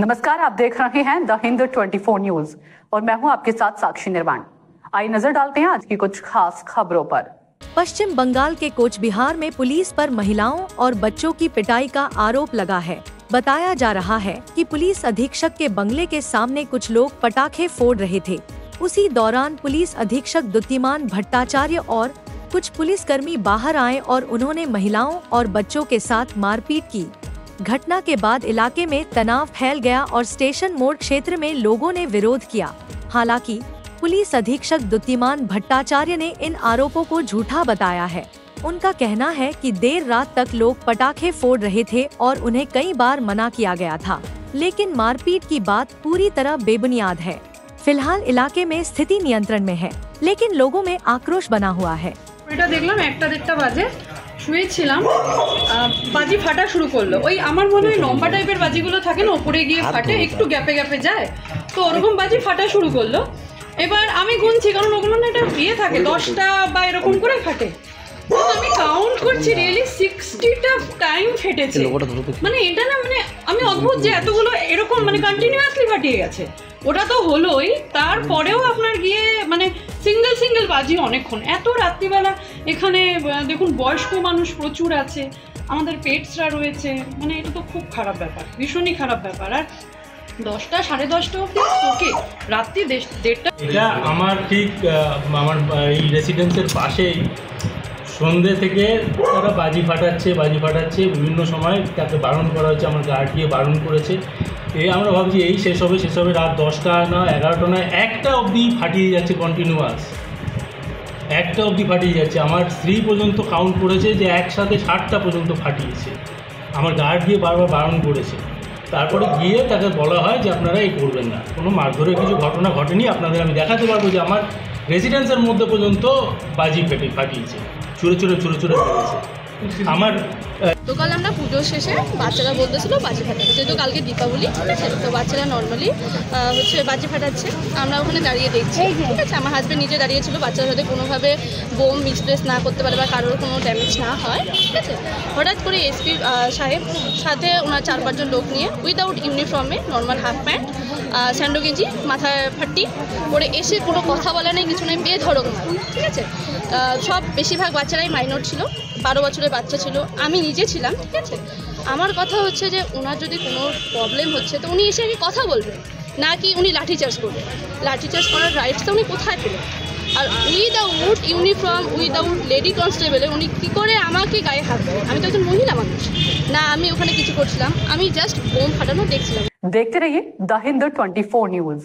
नमस्कार, आप देख रहे हैं द हिंद 24 न्यूज और मैं हूं आपके साथ साक्षी निर्वाण। आइए नजर डालते हैं आज की कुछ खास खबरों पर। पश्चिम बंगाल के कोच बिहार में पुलिस पर महिलाओं और बच्चों की पिटाई का आरोप लगा है। बताया जा रहा है कि पुलिस अधीक्षक के बंगले के सामने कुछ लोग पटाखे फोड़ रहे थे। उसी दौरान पुलिस अधीक्षक द्युतिमान भट्टाचार्य और कुछ पुलिसकर्मी बाहर आए और उन्होंने महिलाओं और बच्चों के साथ मारपीट की। घटना के बाद इलाके में तनाव फैल गया और स्टेशन मोड़ क्षेत्र में लोगों ने विरोध किया। हालांकि पुलिस अधीक्षक द्युतिमान भट्टाचार्य ने इन आरोपों को झूठा बताया है। उनका कहना है कि देर रात तक लोग पटाखे फोड़ रहे थे और उन्हें कई बार मना किया गया था, लेकिन मारपीट की बात पूरी तरह बेबुनियाद है। फिलहाल इलाके में स्थिति नियंत्रण में है, लेकिन लोगों में आक्रोश बना हुआ है। এটা দেখলাম 1টা বাজে শুয়েছিলাম, বাজি ফাটা শুরু করলো। ওই আমার মনে হয় লম্বা টাইপের বাজিগুলো থাকে না, উপরে গিয়ে ফাটে, একটু গ্যাপে গ্যাপে যায়, তো ওরকম বাজি ফাটা শুরু করলো। এবার আমি গুনছি, কারণ ওগুলো না এটা ইয়ে থাকে 10টা বা এরকম করে ফাটে। আমি কাউন্ট করছি, রিয়েলি 60টা টাইম ফেটেছে। মানে এটা না, মানে আমি অদ্ভুত যে এতগুলো এরকম মানে কন্টিনিউয়াসলি ফাটিয়ে গেছে। ওটা তো হলোই, তারপরেও আপনার গিয়ে মানে সিঙ্গেল বাজি অনেকক্ষণ, এত রাত্রিবেলা। এখানে দেখুন বয়স্ক মানুষ প্রচুর আছে, আমাদের পেটসরা রয়েছে, মানে এটা তো খুব খারাপ ব্যাপার, ভীষণই খারাপ ব্যাপার। আর 10টা 10:30 অবধি ওকে, রাত্রি 1:30টা। এটা আমার ঠিক আমার এই রেসিডেন্সের পাশেই সন্ধ্যে থেকে তারা বাজি ফাটাচ্ছে বিভিন্ন সময় তাকে বারণ করা হচ্ছে, আমার গার্ড গিয়ে বারণ করেছে। আমরা ভাবছি এই শেষ হবে রাত 10টা না 11টা না 1টা অবধি ফাটিয়ে যাচ্ছে, কন্টিনিউয়াস 1টা অবধি ফাটিয়ে যাচ্ছে। আমার স্ত্রী পর্যন্ত কাউন্ট করেছে যে একসাথে 60টা পর্যন্ত ফাটিয়েছে। আমার গার্ড গিয়ে বারবার বারণ করেছে, তারপরে গিয়ে তাকে বলা হয় যে আপনারা এই করবেন না। কোনো মারধরের কিছু ঘটনা ঘটেনি। আপনাদের আমি দেখাতে পারবো যে আমার রেসিডেন্সের মধ্যে পর্যন্ত বাজি ফাটিয়েছে, ছুঁড়ে ফেলেছে। আমার তো কাল আমরা পুজোর শেষে বাচ্চারা বলতেছিল বাজি ফাটাচ্ছে, যেহেতু কালকে দীপাবলি, ঠিক আছে, তো বাচ্চারা নর্মালি হচ্ছে বাজি ফাটাচ্ছে। আমরা ওখানে দাঁড়িয়ে দেখছি, ঠিক আছে। আমার হাজব্যান্ড নিজে দাঁড়িয়েছিল, বাচ্চারা যাতে কোনোভাবে বোম মিসপ্লেস না করতে পারে বা কারোর কোনো ড্যামেজ না হয়, ঠিক আছে। হঠাৎ করে এসপি সাহেব সাথে ওনার 4-5 জন লোক নিয়ে উইদাউট ইউনিফর্মে, নর্মাল হাফ প্যান্ট, স্যান্ডো গেঞ্জি, মাথায় ফাট্টি পরে এসে কোনো কথা বলা নেই, কিছু নেই, বেধড়ক না, ঠিক আছে। সব বেশিরভাগ বাচ্চারাই মাইনর ছিল, 12 বছরের বাচ্চা ছিল, আমি নিজে ছিলাম, ঠিক আছে। আমার কথা হচ্ছে যে ওনার যদি কোনো প্রবলেম হচ্ছে তো উনি এসে আগে কথা বলবেন, না কি উনি লাঠিচার্জ করবেন। লাঠিচার্জ করার রাইটসটা উনি কোথায় পেলেন? আর উইদাউট ইউনিফর্ম, উইদাউট লেডি কনস্টেবলে উনি কী করে আমাকে গায়ে হাত দেবেন? আমি তো একজন মহিলা মানুষ না, আমি ওখানে কিছু করছিলাম, আমি জাস্ট বোম ফাটানো দেখছিলাম। देखते रहिए द हिंद 24 न्यूज।